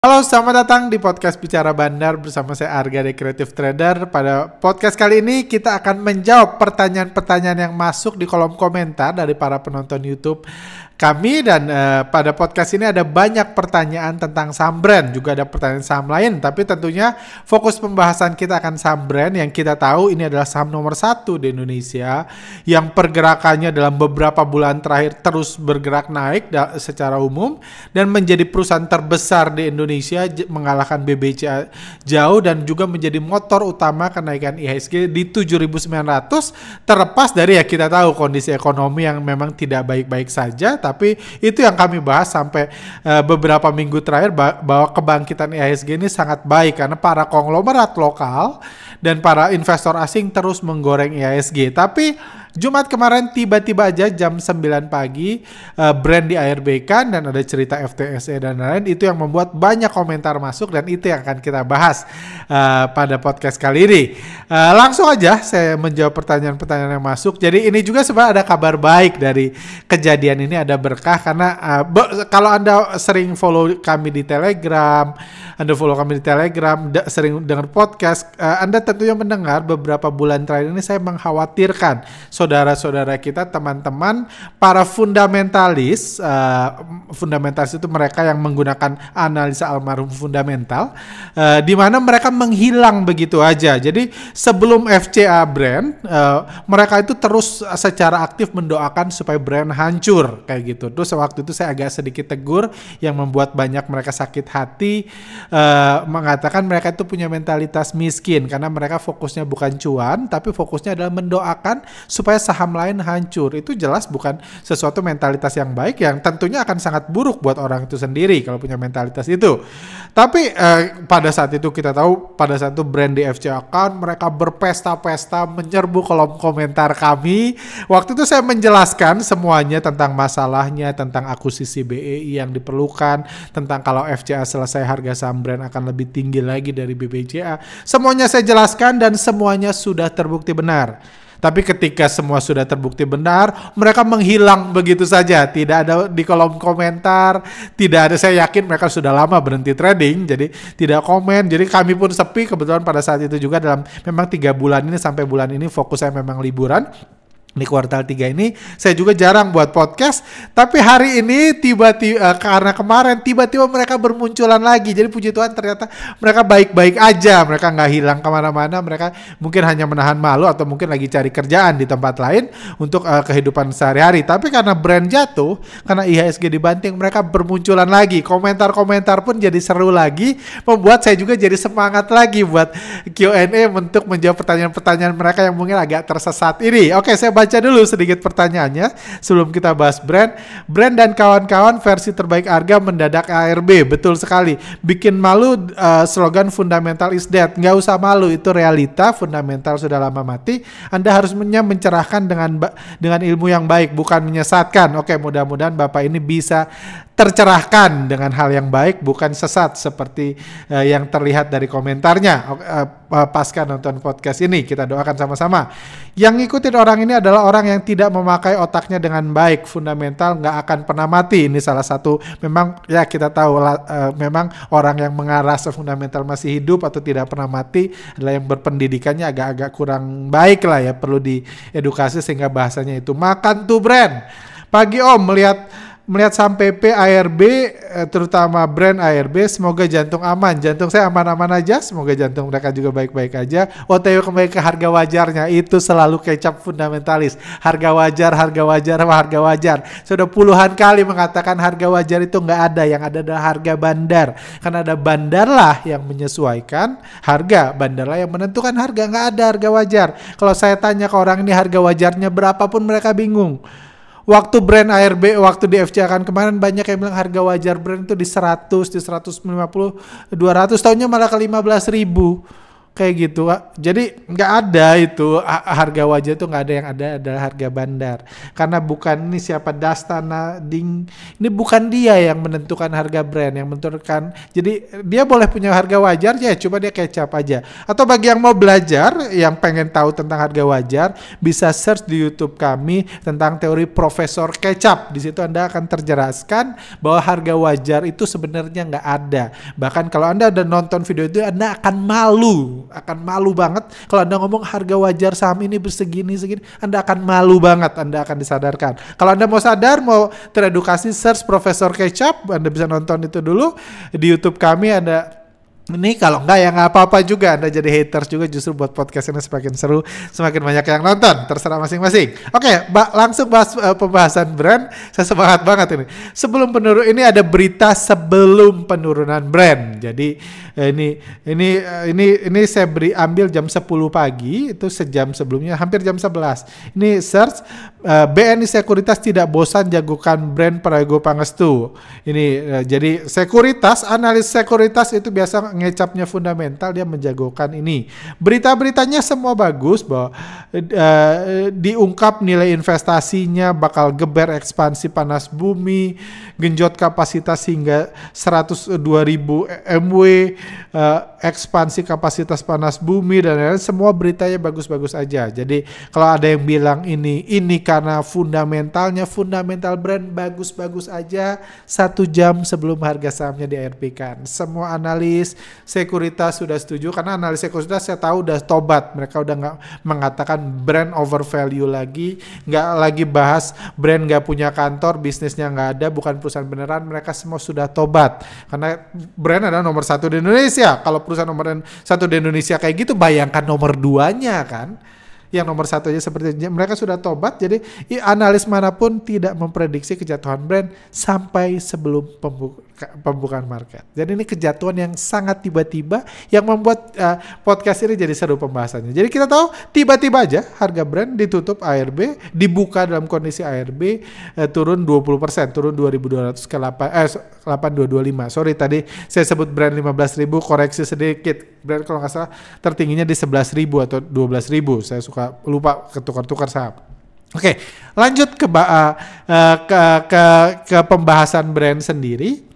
Halo, selamat datang di podcast Bicara Bandar bersama saya Arga dari Creative Trader. Pada podcast kali ini kita akan menjawab pertanyaan-pertanyaan yang masuk di kolom komentar dari para penonton YouTube kami, dan pada podcast ini ada banyak pertanyaan tentang saham brand, juga ada pertanyaan saham lain, tapi tentunya fokus pembahasan kita akan saham brand yang kita tahu ini adalah saham nomor 1 di Indonesia yang pergerakannya dalam beberapa bulan terakhir terus bergerak naik secara umum dan menjadi perusahaan terbesar di Indonesia, mengalahkan BBCA jauh dan juga menjadi motor utama kenaikan IHSG di 7.900, terlepas dari ya kita tahu kondisi ekonomi yang memang tidak baik-baik saja. Tapi itu yang kami bahas sampai beberapa minggu terakhir, bahwa kebangkitan IHSG ini sangat baik karena para konglomerat lokal dan para investor asing terus menggoreng IHSG. Tapi Jumat kemarin tiba-tiba aja jam 9 pagi brand di ARB-kan dan ada cerita FTSE dan lain-lain. Itu yang membuat banyak komentar masuk dan itu yang akan kita bahas pada podcast kali ini. Langsung aja saya menjawab pertanyaan-pertanyaan yang masuk. Jadi ini juga sebenarnya ada kabar baik dari kejadian ini, ada berkah karena kalau Anda sering follow kami di Telegram, sering dengar podcast, Anda tentunya mendengar beberapa bulan terakhir ini saya mengkhawatirkan saudara-saudara kita, teman-teman, para fundamentalis. Fundamentalis itu mereka yang menggunakan analisa almarhum fundamental, di mana mereka menghilang begitu aja. Jadi sebelum FCA brand, mereka itu terus secara aktif mendoakan supaya brand hancur kayak gitu. Terus waktu itu saya agak sedikit tegur, yang membuat banyak mereka sakit hati, mengatakan mereka itu punya mentalitas miskin karena mereka fokusnya bukan cuan, tapi fokusnya adalah mendoakan supaya saham lain hancur. Itu jelas bukan sesuatu mentalitas yang baik, yang tentunya akan sangat buruk buat orang itu sendiri kalau punya mentalitas itu. Tapi pada saat itu kita tahu, pada saat itu brand di FCA account mereka berpesta-pesta menyerbu kolom komentar kami. Waktu itu saya menjelaskan semuanya tentang masalahnya, tentang akuisisi BEI yang diperlukan, tentang kalau FCA selesai harga saham brand akan lebih tinggi lagi dari BBCA. Semuanya saya jelaskan dan semuanya sudah terbukti benar. Tapi ketika semua sudah terbukti benar, mereka menghilang begitu saja. Tidak ada di kolom komentar, tidak ada. Saya yakin mereka sudah lama berhenti trading, jadi tidak komen. Jadi kami pun sepi. Kebetulan pada saat itu juga dalam memang 3 bulan ini sampai bulan ini fokus saya memang liburan. Di kuartal 3 ini saya juga jarang buat podcast, tapi hari ini tiba-tiba karena kemarin tiba-tiba mereka bermunculan lagi. Jadi puji Tuhan ternyata mereka baik-baik aja, mereka nggak hilang kemana-mana. Mereka mungkin hanya menahan malu atau mungkin lagi cari kerjaan di tempat lain untuk kehidupan sehari-hari. Tapi karena brand jatuh, karena IHSG dibanting, mereka bermunculan lagi. Komentar-komentar pun jadi seru lagi, membuat saya juga jadi semangat lagi buat Q&A untuk menjawab pertanyaan-pertanyaan mereka yang mungkin agak tersesat ini. Oke, saya baca dulu sedikit pertanyaannya sebelum kita bahas brand. Brand dan kawan-kawan, versi terbaik Arga mendadak ARB. Betul sekali. Bikin malu slogan fundamental is dead. Nggak usah malu, itu realita. Fundamental sudah lama mati. Anda harusnya mencerahkan dengan ilmu yang baik, bukan menyesatkan. Oke, mudah-mudahan Bapak ini bisa tercerahkan dengan hal yang baik, bukan sesat seperti yang terlihat dari komentarnya. Pasca nonton podcast ini, kita doakan sama-sama. Yang ngikutin orang ini adalah orang yang tidak memakai otaknya dengan baik. Fundamental nggak akan pernah mati. Ini salah satu, memang ya kita tahu memang orang yang mengarah fundamental masih hidup atau tidak pernah mati adalah yang berpendidikannya agak-agak kurang baik lah ya, perlu diedukasi sehingga bahasanya itu makan tuh brand. Pagi Om, melihat saham PP, ARB, terutama brand ARB, semoga jantung aman. Jantung saya aman-aman aja, semoga jantung mereka juga baik-baik aja. OTW kembali ke harga wajarnya, itu selalu kecap fundamentalis. Harga wajar. Sudah puluhan kali mengatakan harga wajar itu nggak ada, yang ada adalah harga bandar. Karena ada bandar lah yang menyesuaikan harga, bandar lah yang menentukan harga, nggak ada harga wajar. Kalau saya tanya ke orang ini harga wajarnya berapapun mereka bingung. Waktu brand ARB, waktu di FCA kan kemarin banyak yang bilang harga wajar brand itu di 100, di 150, 200, tahunnya malah ke 15.000. Kayak gitu. Jadi nggak ada itu harga wajar itu, nggak ada, yang ada adalah harga bandar. Karena bukan ini siapa Dastana Ding, ini bukan dia yang menentukan harga brand, yang menentukan. Jadi dia boleh punya harga wajar ya, coba dia kecap aja. Atau bagi yang mau belajar, yang pengen tahu tentang harga wajar, bisa search di YouTube kami tentang teori Profesor Kecap. Di situ Anda akan terjelaskan bahwa harga wajar itu sebenarnya nggak ada. Bahkan kalau Anda udah nonton video itu, Anda akan malu banget kalau Anda ngomong harga wajar saham ini bersegini, Anda akan malu banget, Anda akan disadarkan. Kalau Anda mau sadar, mau teredukasi, search Profesor Kecap, Anda bisa nonton itu dulu di YouTube kami. Ini kalau enggak ya nggak apa-apa juga, Anda jadi haters juga, justru buat podcast ini semakin seru, semakin banyak yang nonton, terserah masing-masing. Oke, langsung bahas pembahasan brand. Saya semangat banget ini. Sebelum ini ada berita sebelum penurunan brand. Jadi ini saya ambil jam 10 pagi, itu sejam sebelumnya, hampir jam 11. Ini search BNI Sekuritas tidak bosan jagokan brand Prayogo Pangestu. Ini jadi analis sekuritas itu biasa ngecapnya fundamental, dia menjagokan ini. Berita-beritanya semua bagus, bahwa diungkap nilai investasinya bakal geber ekspansi panas bumi, genjot kapasitas hingga 102.000 MW, ekspansi kapasitas panas bumi dan lain-lain. Semua beritanya bagus-bagus aja. Jadi kalau ada yang bilang ini karena fundamental brand bagus-bagus aja, 1 jam sebelum harga sahamnya di-ARP-kan. Semua analis sekuritas sudah setuju, karena analis sekuritas saya tahu udah tobat. Mereka udah nggak mengatakan brand over value lagi, nggak lagi bahas brand nggak punya kantor, bisnisnya nggak ada, bukan perusahaan beneran. Mereka semua sudah tobat, karena brand adalah nomor 1 di Indonesia. Kalau perusahaan nomor 1 di Indonesia kayak gitu, bayangkan nomor 2-nya kan. Yang nomor 1 aja seperti itu. Mereka sudah tobat. Jadi analis manapun tidak memprediksi kejatuhan brand sampai sebelum pembukaan market. Jadi ini kejatuhan yang sangat tiba-tiba yang membuat podcast ini jadi seru pembahasannya. Jadi kita tahu tiba-tiba aja harga brand ditutup ARB, dibuka dalam kondisi ARB turun 20%, turun 2.200 ke 8.225. Sorry tadi saya sebut brand 15.000, koreksi sedikit. Brand kalau nggak salah tertingginya di 11.000 atau 12.000. Saya suka lupa ketukar-tukar saham. Oke, lanjut ke pembahasan brand sendiri.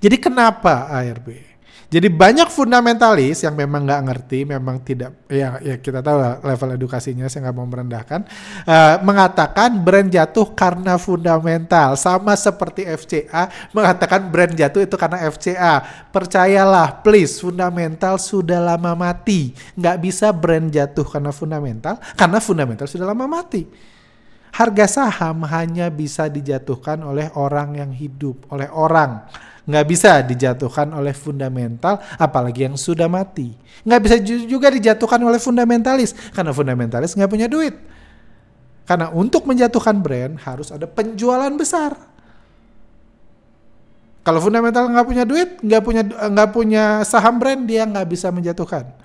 Jadi kenapa ARB? Jadi banyak fundamentalis yang memang nggak ngerti, memang tidak, ya kita tahu lah level edukasinya, saya nggak mau merendahkan, mengatakan brand jatuh karena fundamental, sama seperti FCA mengatakan brand jatuh itu karena FCA. Percayalah, please, fundamental sudah lama mati. Nggak bisa brand jatuh karena fundamental sudah lama mati. Harga saham hanya bisa dijatuhkan oleh orang yang hidup, oleh orang. Nggak bisa dijatuhkan oleh fundamental, apalagi yang sudah mati. Nggak bisa juga dijatuhkan oleh fundamentalis, karena fundamentalis nggak punya duit. Karena untuk menjatuhkan brand harus ada penjualan besar. Kalau fundamental nggak punya duit, nggak punya saham brand, dia nggak bisa menjatuhkan.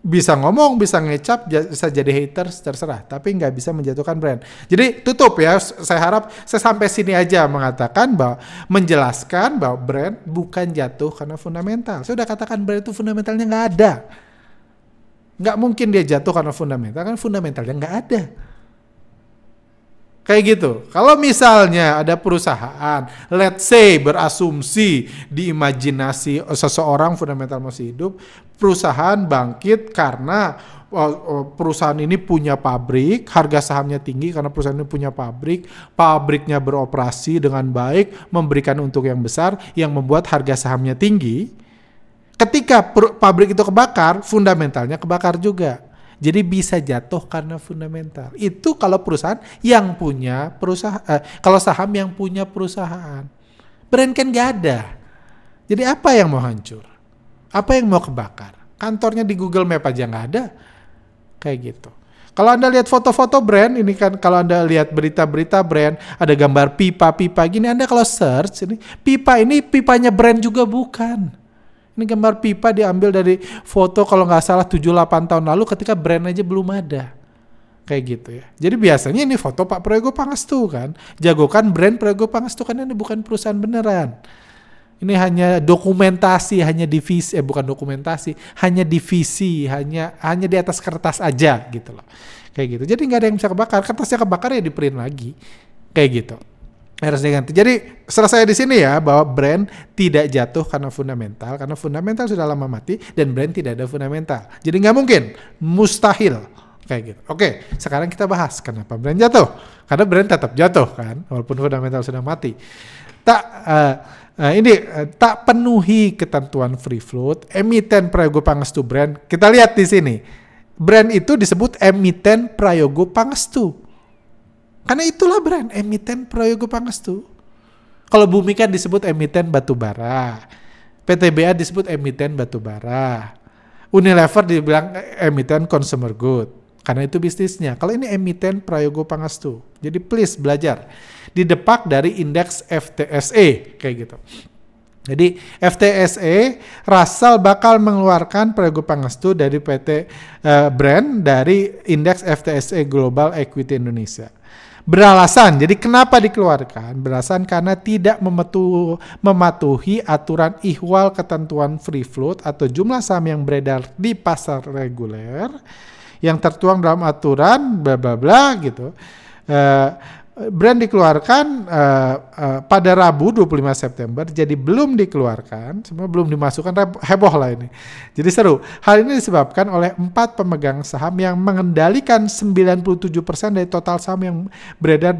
Bisa ngomong, bisa ngecap, bisa jadi haters, terserah. Tapi nggak bisa menjatuhkan brand. Jadi tutup ya, saya harap saya sampai sini aja mengatakan bahwa, menjelaskan bahwa brand bukan jatuh karena fundamental. Saya udah katakan brand itu fundamentalnya nggak ada. Nggak mungkin dia jatuh karena fundamental, kan fundamentalnya nggak ada. Kayak gitu. Kalau misalnya ada perusahaan, let's say berasumsi di imajinasi seseorang fundamental masih hidup, perusahaan bangkit karena perusahaan ini punya pabrik, harga sahamnya tinggi karena perusahaan ini punya pabrik, pabriknya beroperasi dengan baik, memberikan untung yang besar yang membuat harga sahamnya tinggi. Ketika pabrik itu kebakar, fundamentalnya kebakar juga. Jadi bisa jatuh karena fundamental. Itu kalau perusahaan yang punya kalau saham yang punya perusahaan. Brand kan gak ada. Jadi apa yang mau hancur? Apa yang mau kebakar? Kantornya di Google Map aja gak ada. Kayak gitu. Kalau Anda lihat foto-foto brand, ini kan kalau Anda lihat berita-berita brand, ada gambar pipa-pipa gini, Anda kalau search, ini pipanya brand juga bukan. Ini gambar pipa diambil dari foto kalau nggak salah 7-8 tahun lalu ketika brand aja belum ada. Kayak gitu ya. Jadi biasanya ini foto Pak Prayogo Pangestu kan. Jagokan brand Prayogo Pangestu, kan ini bukan perusahaan beneran. Ini hanya dokumentasi, hanya divisi, bukan dokumentasi, hanya divisi, hanya di atas kertas aja gitu loh. Kayak gitu. Jadi nggak ada yang bisa kebakar, kertasnya kebakar ya di print lagi. Kayak gitu. Harus diganti. Jadi selesai di sini ya bahwa brand tidak jatuh karena fundamental sudah lama mati dan brand tidak ada fundamental. Jadi nggak mungkin, mustahil. Kayak gitu. Oke, sekarang kita bahas kenapa brand jatuh. Karena brand tetap jatuh kan, walaupun fundamental sudah mati. Tak penuhi ketentuan free float, emiten Prayogo Pangestu brand. Kita lihat di sini. Brand itu disebut emiten Prayogo Pangestu. Karena itulah brand emiten Prayogo Pangestu. Kalau Bumi kan disebut emiten batubara. PTBA disebut emiten batubara. Unilever dibilang emiten consumer good. Karena itu bisnisnya. Kalau ini emiten Prayogo Pangestu. Jadi please belajar. Didepak dari indeks FTSE kayak gitu. Jadi FTSE Russell bakal mengeluarkan Prayogo Pangestu dari PT brand dari indeks FTSE Global Equity Indonesia. Beralasan, jadi kenapa dikeluarkan? Beralasan karena tidak mematuhi aturan ihwal ketentuan free float atau jumlah saham yang beredar di pasar reguler yang tertuang dalam aturan bla bla bla gitu. Brand dikeluarkan pada Rabu 25 September, jadi belum dikeluarkan, semua belum dimasukkan, heboh lah ini. Jadi seru. Hal ini disebabkan oleh 4 pemegang saham yang mengendalikan 97% dari total saham yang beredar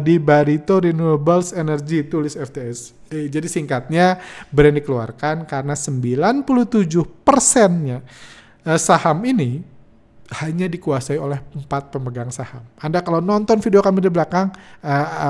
di Barito Renewables Energy, tulis FTS. Jadi singkatnya, brand dikeluarkan karena 97%-nya saham ini hanya dikuasai oleh 4 pemegang saham. Anda kalau nonton video kami di belakang,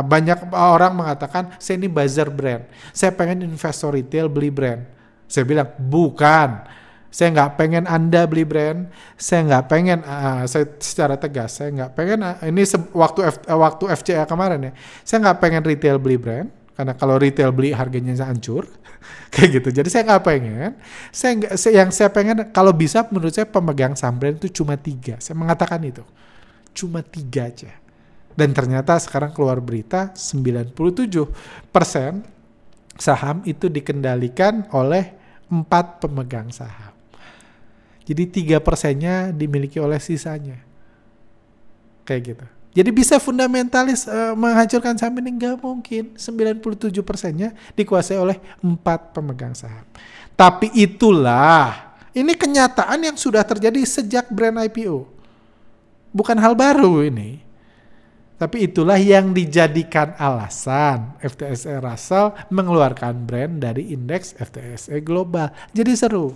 banyak orang mengatakan, saya ini buzzer brand. Saya pengen investor retail beli brand. Saya bilang, bukan. Saya nggak pengen Anda beli brand. Saya nggak pengen, saya secara tegas, saya nggak pengen, ini waktu FCA kemarin ya, saya nggak pengen retail beli brand. Karena kalau retail beli harganya hancur. Kayak gitu. Jadi saya nggak pengen. Yang saya pengen kalau bisa menurut saya pemegang saham brand itu cuma 3. Saya mengatakan itu. Cuma 3 aja. Dan ternyata sekarang keluar berita 97% saham itu dikendalikan oleh 4 pemegang saham. Jadi 3%-nya dimiliki oleh sisanya. Kayak gitu. Jadi bisa fundamentalis menghancurkan saham ini? Nggak mungkin. 97%-nya dikuasai oleh 4 pemegang saham. Tapi itulah, ini kenyataan yang sudah terjadi sejak brand IPO. Bukan hal baru ini. Tapi itulah yang dijadikan alasan FTSE Russell mengeluarkan brand dari indeks FTSE Global. Jadi seru.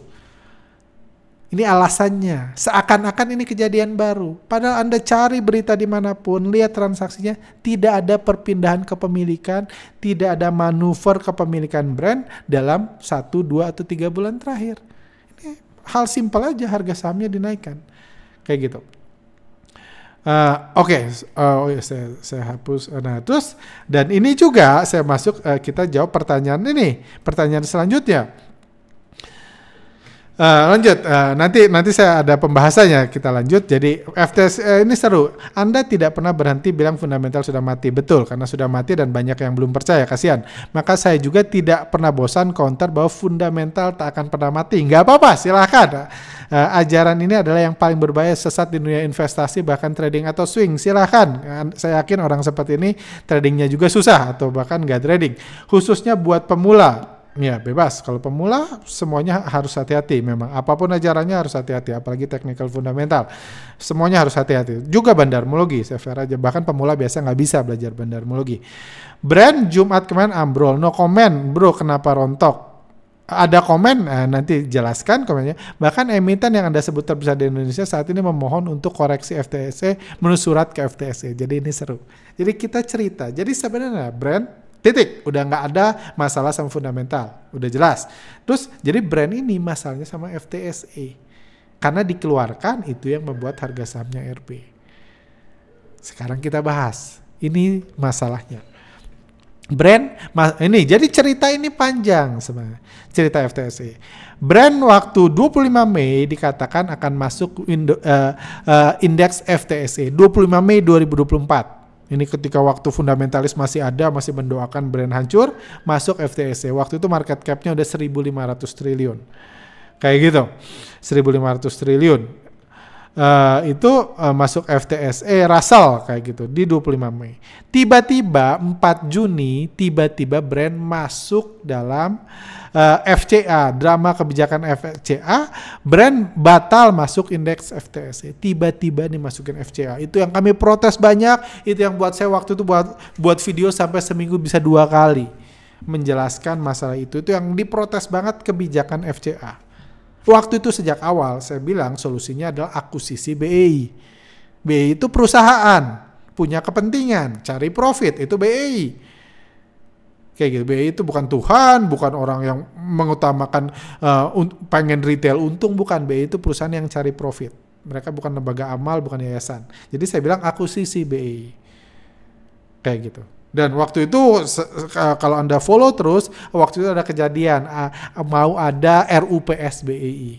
Ini alasannya, seakan-akan ini kejadian baru. Padahal Anda cari berita dimanapun, lihat transaksinya, tidak ada perpindahan kepemilikan, tidak ada manuver kepemilikan brand dalam 1, 2, atau 3 bulan terakhir. Ini hal simpel aja, harga sahamnya dinaikkan. Kayak gitu. Saya hapus. Nah, terus, dan ini juga saya masuk, kita jawab pertanyaan ini. Pertanyaan selanjutnya. Lanjut, nanti saya ada pembahasannya, kita lanjut. Jadi FTS ini seru. Anda tidak pernah berhenti bilang fundamental sudah mati. Betul, karena sudah mati dan banyak yang belum percaya, kasihan. Maka saya juga tidak pernah bosan counter bahwa fundamental tak akan pernah mati. Nggak apa-apa, silahkan. Ajaran ini adalah yang paling berbahaya, sesat di dunia investasi, bahkan trading atau swing. Silahkan, saya yakin orang seperti ini tradingnya juga susah atau bahkan nggak trading. Khususnya buat pemula. Ya bebas, kalau pemula semuanya harus hati-hati, memang apapun ajarannya harus hati-hati, apalagi technical fundamental, semuanya harus hati-hati. Juga bandarmologi, saya fair aja, bahkan pemula biasa nggak bisa belajar bandarmologi. Brand Jumat kemarin ambrol, no comment bro, kenapa rontok? Ada komen, nanti jelaskan komennya. Bahkan emiten yang Anda sebut terbesar di Indonesia saat ini memohon untuk koreksi FTSE menurut surat ke FTSE. Jadi ini seru. Jadi kita cerita, jadi sebenarnya brand titik, udah nggak ada masalah sama fundamental, udah jelas. Terus jadi brand ini masalahnya sama FTSE karena dikeluarkan, itu yang membuat harga sahamnya RB. Sekarang kita bahas, ini masalahnya. Brand ini, jadi cerita ini panjang sebenarnya, cerita FTSE. Brand waktu 25 Mei dikatakan akan masuk indeks FTSE 25 Mei 2024. Ini ketika waktu fundamentalis masih ada, masih mendoakan brand hancur, masuk FTSE. Waktu itu market cap-nya udah 1.500 triliun. Kayak gitu, 1.500 triliun. Masuk FTSE Russell kayak gitu di 25 Mei. Tiba-tiba 4 Juni tiba-tiba brand masuk dalam FCA, drama kebijakan FCA, brand batal masuk indeks FTSE. Tiba-tiba dimasukin FCA. Itu yang kami protes banyak, itu yang buat saya waktu itu buat video sampai seminggu bisa 2 kali menjelaskan masalah itu. Itu yang diprotes banget kebijakan FCA. Waktu itu sejak awal saya bilang solusinya adalah akuisisi BEI. BEI itu perusahaan, punya kepentingan, cari profit, itu BEI. Kayak gitu, BEI itu bukan Tuhan, bukan orang yang mengutamakan pengen retail untung, bukan. BEI itu perusahaan yang cari profit. Mereka bukan lembaga amal, bukan yayasan. Jadi saya bilang akuisisi BEI. Kayak gitu. Dan waktu itu kalau Anda follow terus, waktu itu ada kejadian mau ada RUPS BEI.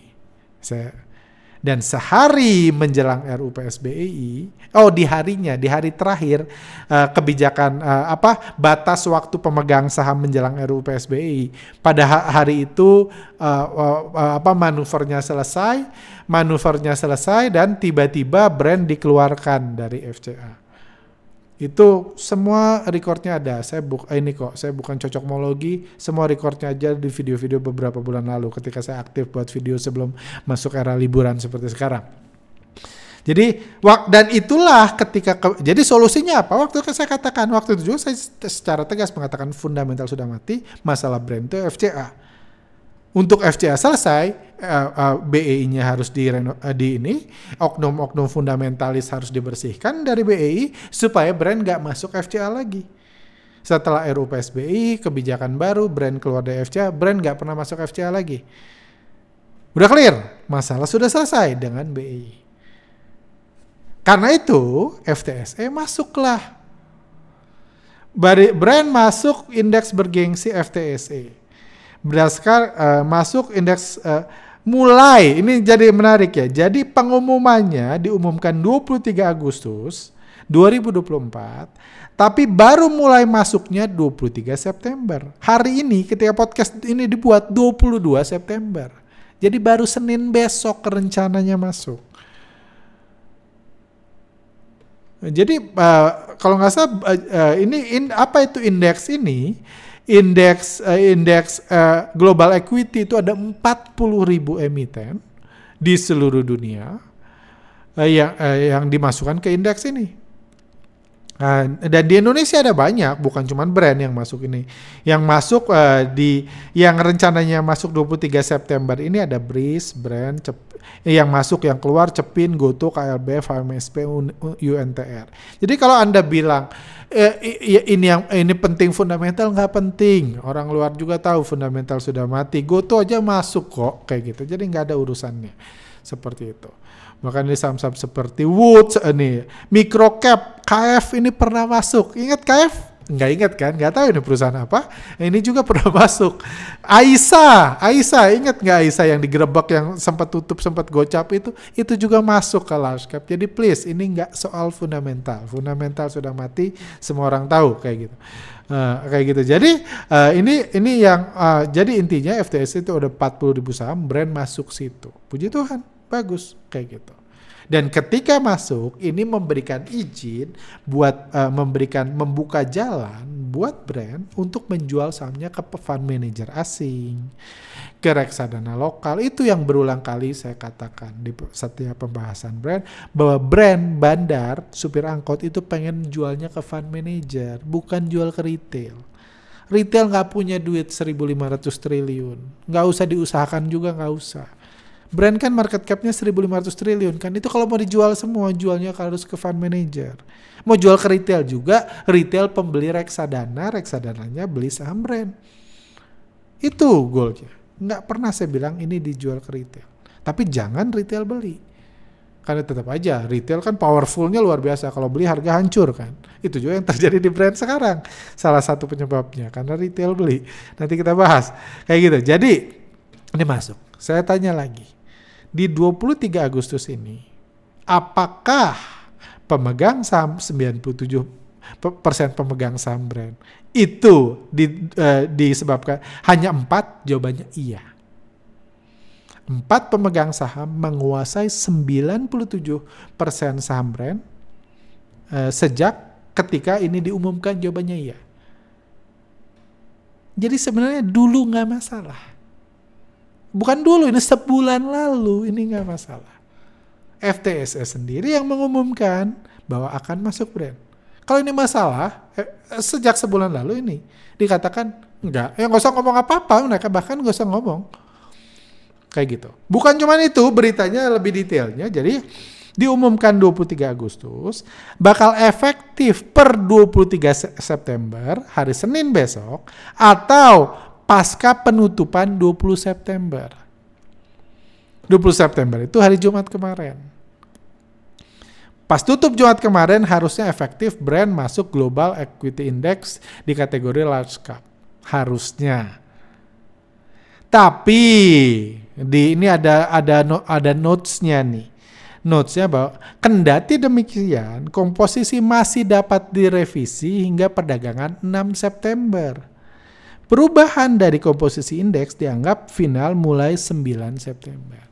Dan sehari menjelang RUPS BEI, di hari terakhir kebijakan batas waktu pemegang saham menjelang RUPS BEI. Pada hari itu manuvernya selesai dan tiba-tiba brand dikeluarkan dari FCA. Itu semua recordnya ada. Saya bukan cocokmologi, semua recordnya aja di video-video beberapa bulan lalu ketika saya aktif buat video sebelum masuk era liburan seperti sekarang. Jadi dan itulah jadi solusinya apa? Waktu itu saya katakan, waktu itu juga saya secara tegas mengatakan fundamental sudah mati, masalah brand itu FCA. Untuk FCA selesai, BEI-nya harus oknum-oknum fundamentalis harus dibersihkan dari BEI supaya brand nggak masuk FCA lagi. Setelah RUPS BEI, kebijakan baru, brand keluar dari FCA, brand nggak pernah masuk FCA lagi. Udah clear, masalah sudah selesai dengan BEI. Karena itu, FTSE masuklah. Brand masuk indeks bergengsi FTSE. Berdasarkan masuk indeks mulai, ini jadi menarik ya. Jadi pengumumannya diumumkan 23 Agustus 2024, tapi baru mulai masuknya 23 September. Hari ini ketika podcast ini dibuat 22 September. Jadi baru Senin besok rencananya masuk. Jadi kalau nggak salah apa itu indeks ini? Indeks global equity itu ada 40.000 emiten di seluruh dunia yang dimasukkan ke indeks ini. Dan di Indonesia ada banyak, bukan cuma brand yang masuk ini. Yang masuk yang rencananya masuk 23 September ini ada BRIS, brand, yang masuk, yang keluar Cepin, Goto, KLB, FMSP, UNTR. Jadi kalau Anda bilang ini penting fundamental, nggak penting. Orang luar juga tahu fundamental sudah mati. Goto aja masuk kok kayak gitu. Jadi nggak ada urusannya seperti itu. Bahkan di saham-saham seperti Woods, Microcap, KF ini pernah masuk. Ingat KF? Nggak ingat kan? Nggak tahu ini perusahaan apa. Ini juga pernah masuk. Aisyah, ingat nggak Aisyah yang digerebek, yang sempat tutup, sempat gocap itu juga masuk ke large cap. Jadi please, ini nggak soal fundamental. Fundamental sudah mati, semua orang tahu kayak gitu. Kayak gitu. Jadi ini yang jadi intinya FTSE itu ada 40.000 saham, brand masuk situ. Puji Tuhan. Bagus kayak gitu. Dan ketika masuk ini memberikan izin buat membuka jalan buat brand untuk menjual sahamnya ke fund manager asing, ke reksadana lokal. Itu yang berulang kali saya katakan di setiap pembahasan brand, bahwa brand bandar, supir angkot itu pengen jualnya ke fund manager, bukan jual ke retail. Retail nggak punya duit 1.500 triliun, nggak usah diusahakan juga, nggak usah. Brand kan market cap-nya 1.500 triliun kan. Itu kalau mau dijual semua, jualnya harus ke fund manager. Mau jual ke retail juga, retail pembeli reksadana, reksadananya beli saham brand. Itu goalnya. Nggak pernah saya bilang ini dijual ke retail. Tapi jangan retail beli. Karena tetap aja, retail kan powerfulnya luar biasa. Kalau beli harga hancur kan. Itu juga yang terjadi di brand sekarang. Salah satu penyebabnya, karena retail beli. Nanti kita bahas. Kayak gitu. Jadi, ini masuk. Saya tanya lagi. Di 23 Agustus ini, apakah pemegang saham 97 persen pemegang saham brand. Itu disebabkan hanya 4, jawabannya iya. 4 pemegang saham menguasai 97% saham brand sejak ketika ini diumumkan, jawabannya iya. Jadi sebenarnya dulu nggak masalah. Bukan dulu, ini sebulan lalu ini nggak masalah. FTSE sendiri yang mengumumkan bahwa akan masuk brand. Kalau ini masalah, sejak sebulan lalu ini dikatakan enggak, ya nggak usah ngomong apa-apa, mereka bahkan nggak usah ngomong. Kayak gitu. Bukan cuma itu, beritanya lebih detailnya. Jadi diumumkan 23 Agustus, bakal efektif per 23 September, hari Senin besok, atau pasca penutupan 20 September. 20 September itu hari Jumat kemarin. Pas tutup Jumat kemarin, harusnya efektif brand masuk Global Equity Index di kategori large cap. Harusnya. Tapi ini ada notes-nya nih. Notes-nya bahwa kendati demikian, komposisi masih dapat direvisi hingga perdagangan 6 September. Perubahan dari komposisi indeks dianggap final mulai 9 September.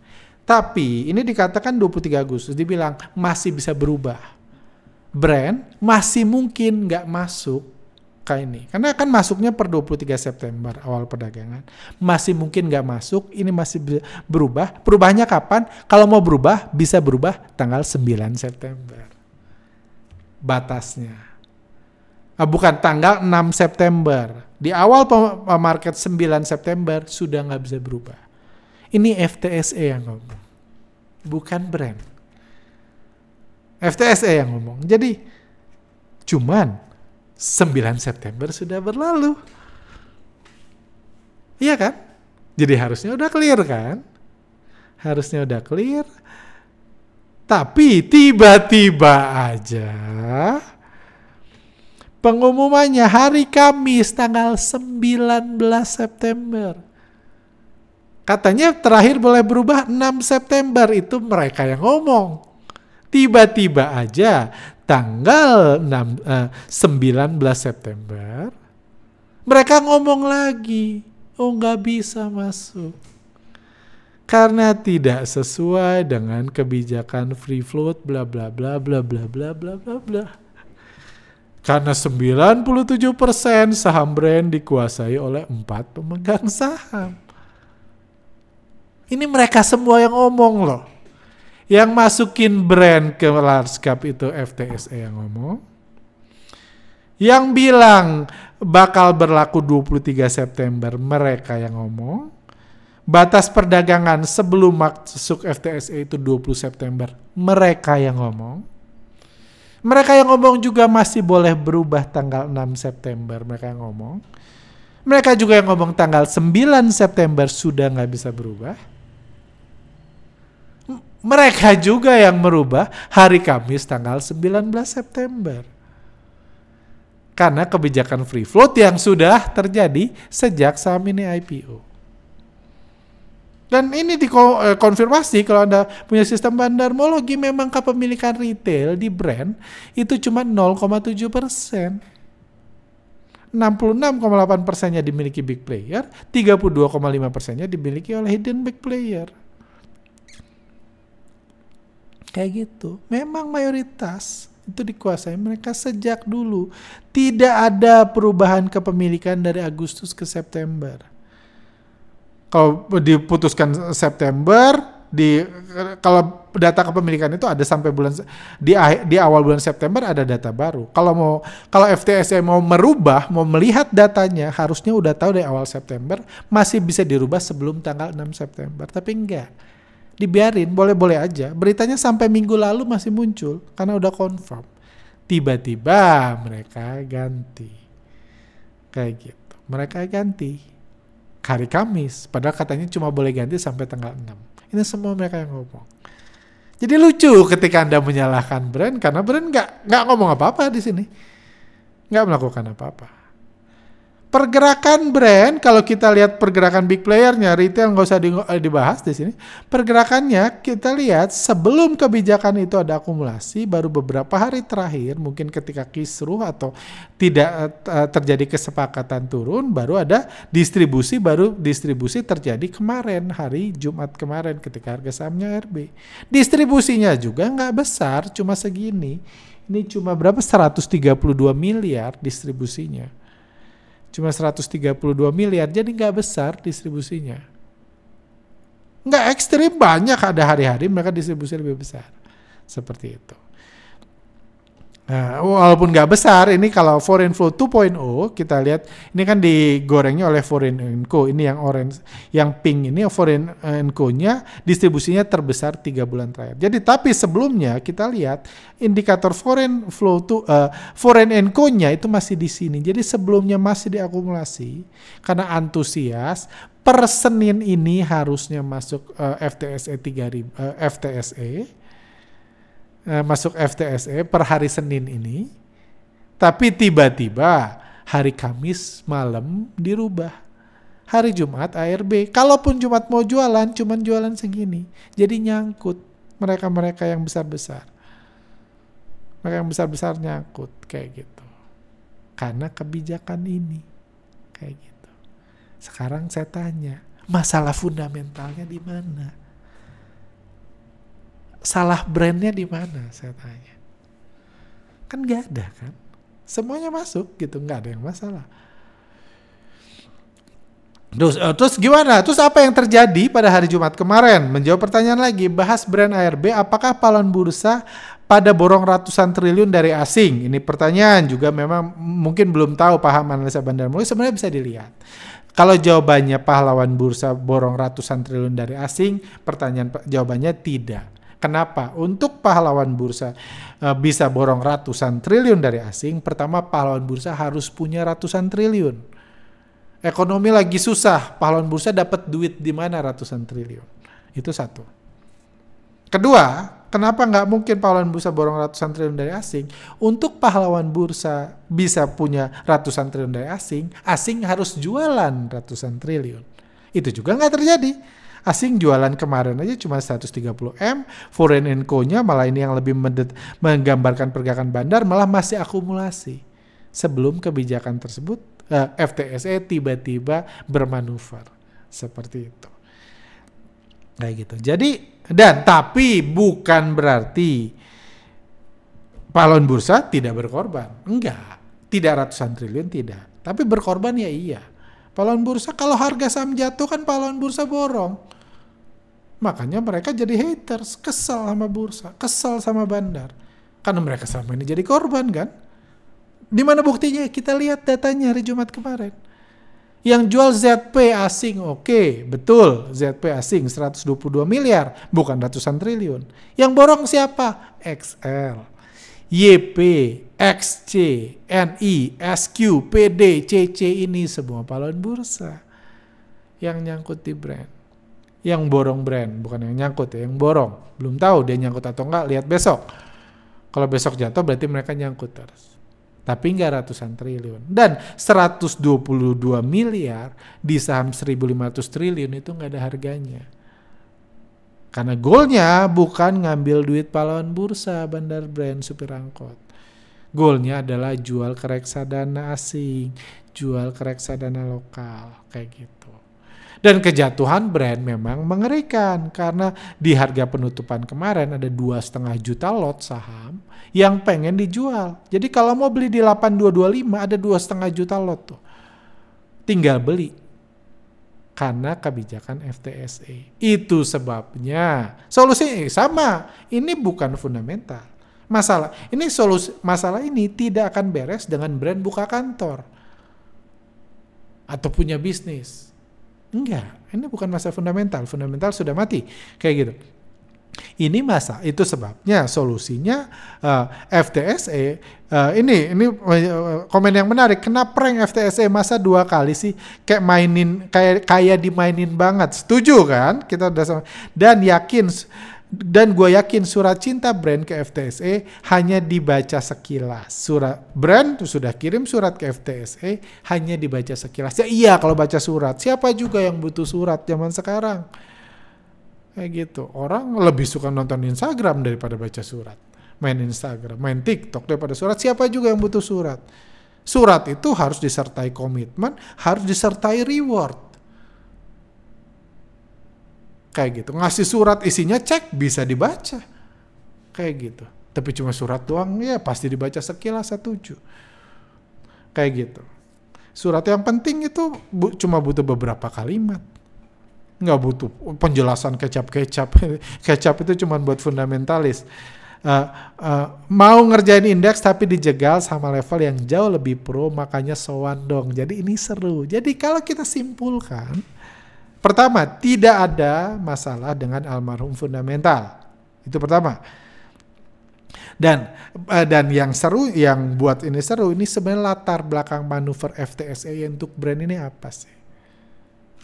Tapi ini dikatakan 23 Agustus, dibilang masih bisa berubah. Brand masih mungkin nggak masuk kayak ini. Karena akan masuknya per 23 September awal perdagangan. Masih mungkin nggak masuk, ini masih berubah. Perubahannya kapan? Kalau mau berubah, bisa berubah tanggal 9 September. Batasnya. Bukan tanggal 6 September. Di awal market 9 September sudah nggak bisa berubah. Ini FTSE yang ngomong. Bukan brand. FTSE yang ngomong. Jadi cuman 9 September sudah berlalu. Iya kan? Jadi harusnya udah clear kan? Harusnya udah clear. Tapi tiba-tiba aja pengumumannya hari Kamis tanggal 19 September. Katanya terakhir boleh berubah 6 September. Itu mereka yang ngomong. Tiba-tiba aja tanggal 19 September mereka ngomong lagi, oh nggak bisa masuk karena tidak sesuai dengan kebijakan free float bla bla bla bla bla bla bla bla bla. Karena 97% saham brand dikuasai oleh 4 pemegang saham. Ini mereka semua yang ngomong loh. Yang masukin brand ke large cap itu FTSE yang ngomong. Yang bilang bakal berlaku 23 September mereka yang ngomong. Batas perdagangan sebelum masuk FTSE itu 20 September mereka yang ngomong. Mereka yang ngomong juga masih boleh berubah tanggal 6 September mereka yang ngomong. Mereka juga yang ngomong tanggal 9 September sudah nggak bisa berubah. Mereka juga yang merubah hari Kamis tanggal 19 September. Karena kebijakan free float yang sudah terjadi sejak saham ini IPO. Dan ini dikonfirmasi kalau Anda punya sistem bandarmologi, memang kepemilikan retail di brand itu cuma 0,7%. 66,8%-nya dimiliki big player, 32,5%-nya dimiliki oleh hidden big player. Kayak gitu. Memang mayoritas itu dikuasai mereka sejak dulu. Tidak ada perubahan kepemilikan dari Agustus ke September. Kalau diputuskan September, kalau data kepemilikan itu ada sampai di awal bulan September ada data baru. Kalau FTSE mau merubah, mau melihat datanya, harusnya udah tahu dari awal September, masih bisa dirubah sebelum tanggal 6 September. Tapi enggak. Dibiarin, boleh-boleh aja. Beritanya sampai minggu lalu masih muncul karena udah confirm. Tiba-tiba mereka ganti. Kayak gitu. Mereka ganti hari Kamis, padahal katanya cuma boleh ganti sampai tanggal 6. Ini semua mereka yang ngomong. Jadi lucu ketika Anda menyalahkan brand karena brand nggak ngomong apa-apa di sini. Nggak melakukan apa-apa. Pergerakan brand, kalau kita lihat pergerakan big playernya, retail nggak usah dibahas di sini. Pergerakannya kita lihat sebelum kebijakan itu ada akumulasi, baru beberapa hari terakhir, mungkin ketika kisruh atau tidak terjadi kesepakatan turun, baru ada distribusi, terjadi kemarin, hari Jumat kemarin ketika harga sahamnya RB. Distribusinya juga nggak besar, cuma segini. Ini cuma berapa? 132 miliar distribusinya. Cuma 132 miliar, jadi nggak besar distribusinya. Nggak ekstrim, banyak, ada hari-hari mereka distribusi lebih besar. Seperti itu. Nah, walaupun nggak besar, ini kalau foreign flow 2.0, kita lihat, ini kan digorengnya oleh foreign & co. Ini yang orange, yang pink ini foreign & co-nya distribusinya terbesar 3 bulan terakhir. Jadi tapi sebelumnya kita lihat indikator foreign flow foreign & co-nya itu masih di sini. Jadi sebelumnya masih diakumulasi karena antusias. Per Senin ini harusnya masuk FTSE 3000 FTSE. Masuk FTSE per hari Senin ini, tapi tiba-tiba hari Kamis malam dirubah. Hari Jumat ARB, kalaupun Jumat mau jualan, cuman jualan segini. Jadi nyangkut mereka-mereka yang besar-besar. Mereka yang besar-besar nyangkut kayak gitu. Karena kebijakan ini kayak gitu. Sekarang saya tanya, masalah fundamentalnya di mana? Salah brandnya di mana, saya tanya. Kan nggak ada kan, semuanya masuk gitu, nggak ada yang masalah. Terus gimana? Terus apa yang terjadi pada hari Jumat kemarin? Menjawab pertanyaan lagi, bahas brand ARB, apakah pahlawan bursa pada borong ratusan triliun dari asing? Ini pertanyaan juga memang mungkin belum tahu paham analisa Bandar Mulia, sebenarnya bisa dilihat. Kalau jawabannya pahlawan bursa borong ratusan triliun dari asing, jawabannya tidak. Kenapa? Untuk pahlawan bursa bisa borong ratusan triliun dari asing, pertama pahlawan bursa harus punya ratusan triliun. Ekonomi lagi susah, pahlawan bursa dapat duit di mana ratusan triliun? Itu satu. Kedua, kenapa nggak mungkin pahlawan bursa borong ratusan triliun dari asing? Untuk pahlawan bursa bisa punya ratusan triliun dari asing, asing harus jualan ratusan triliun. Itu juga nggak terjadi. Asing jualan kemarin aja cuma 130M, foreign & co-nya malah ini yang lebih menggambarkan pergerakan bandar malah masih akumulasi. Sebelum kebijakan tersebut, FTSE tiba-tiba bermanuver. Seperti itu. Kayak gitu. Jadi, tapi bukan berarti pahlawan bursa tidak berkorban. Enggak. Tidak ratusan triliun, tidak. Tapi berkorban ya iya. Pahlawan bursa kalau harga saham jatuh kan pahlawan bursa borong. Makanya mereka jadi haters, kesel sama bursa, kesel sama bandar. Karena mereka selama ini jadi korban kan. Di mana buktinya? Kita lihat datanya hari Jumat kemarin. Yang jual ZP asing, oke, betul. ZP asing 122 miliar, bukan ratusan triliun. Yang borong siapa? XL, YP, XC, NI, SQ, PD, CC, ini semua pahlawan bursa yang nyangkut di brand. Yang borong brand, bukan yang nyangkut ya, yang borong. Belum tahu dia nyangkut atau enggak, lihat besok. Kalau besok jatuh berarti mereka nyangkut terus. Tapi enggak ratusan triliun. Dan 122 miliar di saham 1.500 triliun itu enggak ada harganya. Karena goalnya bukan ngambil duit pahlawan bursa, bandar brand, supir angkot. Goalnya adalah jual ke reksadana asing, jual ke reksadana lokal, kayak gitu. Dan kejatuhan brand memang mengerikan karena di harga penutupan kemarin ada 2,5 juta lot saham yang pengen dijual. Jadi kalau mau beli di 8225 ada 2,5 juta lot tuh. Tinggal beli. Karena kebijakan FTSE. Itu sebabnya. Solusi sama. Ini bukan fundamental. Masalah ini tidak akan beres dengan brand buka kantor atau punya bisnis. Enggak, ini bukan masalah fundamental. Fundamental sudah mati, kayak gitu. Ini itu sebabnya solusinya FTSE. Ini komen yang menarik. Kenapa prank FTSE masa 2 kali sih? Kayak dimainin banget. Setuju kan? Kita udah sama. Dan yakin Dan gue yakin surat cinta brand ke FTSE hanya dibaca sekilas. Surat brand sudah kirim surat ke FTSE hanya dibaca sekilas. Ya iya kalau baca surat. Siapa juga yang butuh surat zaman sekarang? Kayak gitu. Orang lebih suka nonton Instagram daripada baca surat. Main Instagram, main TikTok daripada surat. Siapa juga yang butuh surat? Surat itu harus disertai komitmen, harus disertai reward. Kayak gitu. Ngasih surat isinya cek, bisa dibaca. Kayak gitu. Tapi cuma surat doang, ya pasti dibaca sekilas, setuju. Kayak gitu. Surat yang penting itu cuma butuh beberapa kalimat. Nggak butuh penjelasan kecap-kecap. Kecap itu cuma buat fundamentalis. Mau ngerjain indeks tapi dijegal sama level yang jauh lebih pro, makanya sowan dong. Jadi ini seru. Jadi kalau kita simpulkan, pertama, tidak ada masalah dengan almarhum fundamental. Itu pertama. Dan yang seru, yang buat ini seru, ini sebenarnya latar belakang manuver FTSE untuk brand ini apa sih?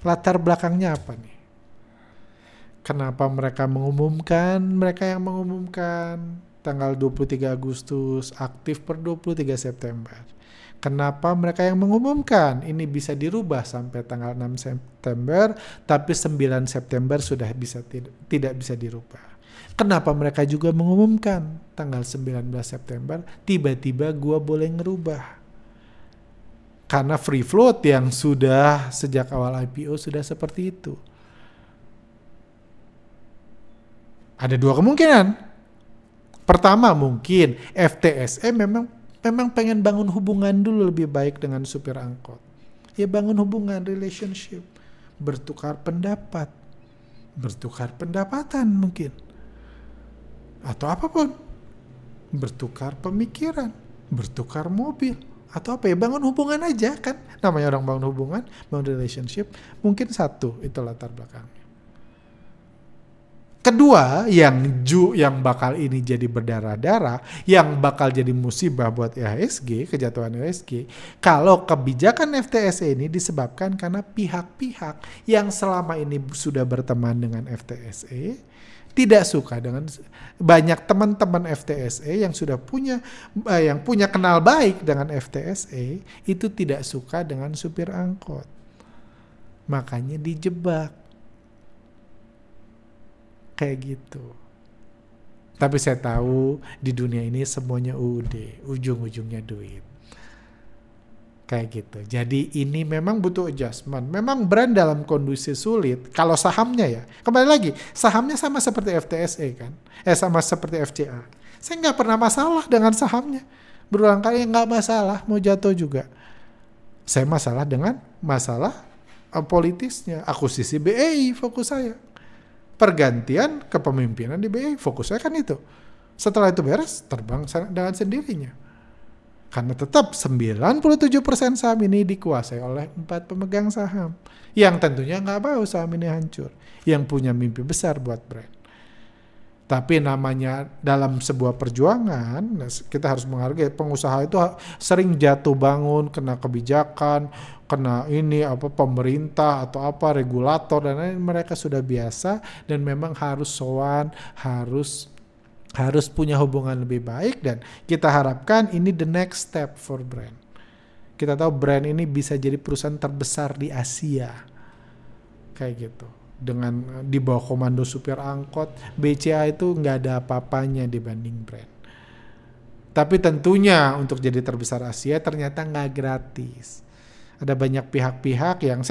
Latar belakangnya apa nih? Kenapa mereka mengumumkan? Mereka yang mengumumkan tanggal 23 Agustus, aktif per 23 September. Kenapa mereka yang mengumumkan? Ini bisa dirubah sampai tanggal 6 September, tapi 9 September sudah tidak bisa dirubah. Kenapa mereka juga mengumumkan tanggal 19 September, tiba-tiba gua boleh ngerubah? Karena free float yang sudah sejak awal IPO sudah seperti itu. Ada dua kemungkinan. Pertama, mungkin FTSE memang pengen bangun hubungan dulu lebih baik dengan supir angkot. Ya bangun hubungan, relationship. Bertukar pendapat. Bertukar pendapatan mungkin. Atau apapun. Bertukar pemikiran. Bertukar mobil. Atau apa ya, bangun hubungan aja kan. Namanya orang bangun hubungan, bangun relationship. Mungkin satu, itu latar belakangnya. Kedua, yang bakal ini jadi berdarah-darah, yang bakal jadi musibah buat IHSG, kejatuhan IHSG, kalau kebijakan FTSE ini disebabkan karena pihak-pihak yang selama ini sudah berteman dengan FTSE, tidak suka dengan banyak teman-teman FTSE yang sudah punya kenal baik dengan FTSE, itu tidak suka dengan supir angkot. Makanya dijebak. Kayak gitu. Tapi saya tahu di dunia ini semuanya ujung-ujungnya duit. Kayak gitu. Jadi ini memang butuh adjustment. Memang brand dalam kondisi sulit. Kalau sahamnya ya, kembali lagi, sahamnya sama seperti FTSE kan. Sama seperti FCA. Saya nggak pernah masalah dengan sahamnya. Berulang kali nggak masalah, mau jatuh juga. Saya masalah dengan masalah politisnya. Akuisisi BEI fokus saya. Pergantian kepemimpinan di BEI, fokusnya kan itu. Setelah itu beres, terbang dengan sendirinya. Karena tetap 97% saham ini dikuasai oleh 4 pemegang saham. Yang tentunya nggak mau saham ini hancur. Yang punya mimpi besar buat brand. Tapi namanya dalam sebuah perjuangan, kita harus menghargai pengusaha itu sering jatuh bangun, kena kebijakan, kena pemerintah atau regulator, dan lain, mereka sudah biasa dan memang harus sowan, harus punya hubungan lebih baik, dan kita harapkan ini the next step for brand. Kita tahu brand ini bisa jadi perusahaan terbesar di Asia. Kayak gitu. Dengan di bawah komando supir angkot, BCA itu nggak ada apa-apanya dibanding brand. Tapi tentunya untuk jadi terbesar Asia ternyata nggak gratis. Ada banyak pihak-pihak yang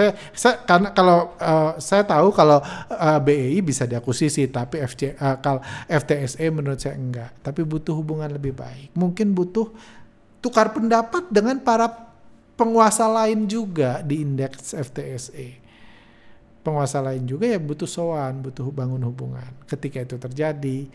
karena kalau saya tahu kalau BEI bisa diakuisisi, tapi kalau FTSE menurut saya enggak. Tapi butuh hubungan lebih baik. Mungkin butuh tukar pendapat dengan para penguasa lain juga di indeks FTSE. Penguasa lain juga ya butuh sowan, butuh bangun hubungan. Ketika itu terjadi,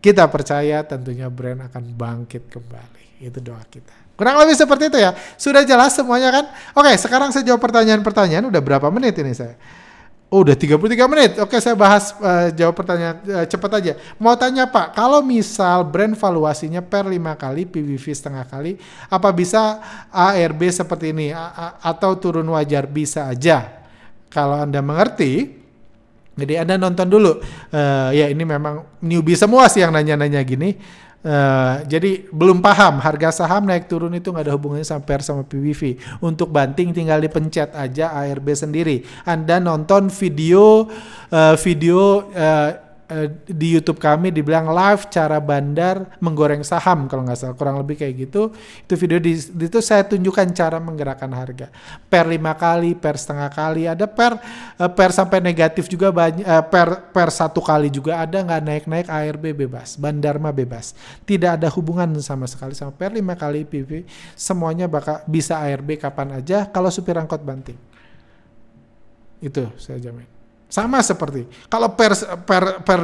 kita percaya tentunya brand akan bangkit kembali. Itu doa kita. Kurang lebih seperti itu ya. Sudah jelas semuanya kan? Oke, sekarang saya jawab pertanyaan-pertanyaan. Udah berapa menit ini saya? Udah 33 menit. Oke, saya bahas jawab pertanyaan cepat aja. Mau tanya Pak, kalau misal brand valuasinya per 5 kali, PBV setengah kali, apa bisa ARB seperti ini? Atau turun wajar? Bisa aja. Kalau Anda mengerti, Jadi Anda nonton dulu. Ya ini memang newbie semua sih yang nanya-nanya gini. Jadi belum paham harga saham naik turun itu nggak ada hubungannya sama PER sama PBV. Untuk banting tinggal dipencet aja ARB sendiri. Anda nonton video di YouTube kami dibilang live cara Bandar menggoreng saham kalau nggak salah, kurang lebih kayak gitu. Itu video di itu saya tunjukkan cara menggerakkan harga. Per 5 kali, per setengah kali, ada per sampai negatif juga banyak, per 1 kali juga ada, nggak naik-naik ARB bebas, Bandar mah bebas. Tidak ada hubungan sama sekali sama per 5 kali PV, semuanya bakal bisa ARB kapan aja kalau supir angkot banting. Itu saya jamin. Sama seperti kalau per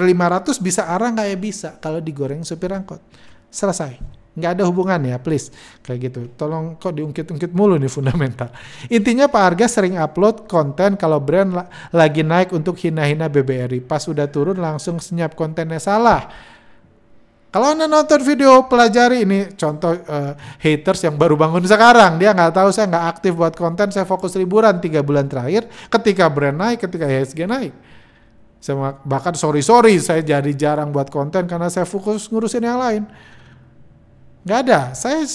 500 bisa arah nggak ya bisa kalau digoreng supir angkot. Selesai. Nggak ada hubungan ya, please. Kayak gitu. Tolong kok diungkit-ungkit mulu nih fundamental. Intinya Pak Arga sering upload konten kalau brand lagi naik untuk hina-hina BBRI. Pas udah turun langsung senyap, kontennya salah. Kalau Anda nonton video pelajari ini contoh haters yang baru bangun sekarang, dia nggak tahu saya nggak aktif buat konten, saya fokus liburan 3 bulan terakhir ketika brand naik, ketika IHSG naik. Bahkan sorry saya jadi jarang buat konten karena saya fokus ngurusin yang lain. Nggak ada, saya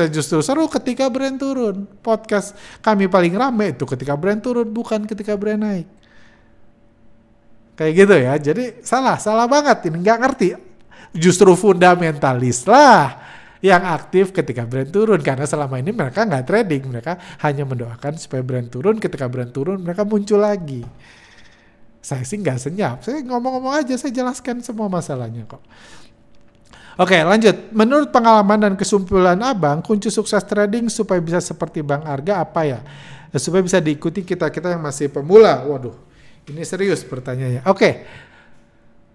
justru seru ketika brand turun. Podcast kami paling rame itu ketika brand turun, bukan ketika brand naik. Kayak gitu ya, jadi salah banget ini, nggak ngerti. Justru fundamentalis lah yang aktif ketika brand turun, karena selama ini mereka nggak trading, mereka hanya mendoakan supaya brand turun, ketika brand turun mereka muncul lagi. Saya sih nggak senyap, saya ngomong-ngomong aja, saya jelaskan semua masalahnya kok. Oke, lanjut. Menurut pengalaman dan kesimpulan Abang, kunci sukses trading supaya bisa seperti Bang Arga apa ya? Supaya bisa diikuti kita-kita yang masih pemula. Waduh, ini serius pertanyaannya. Oke.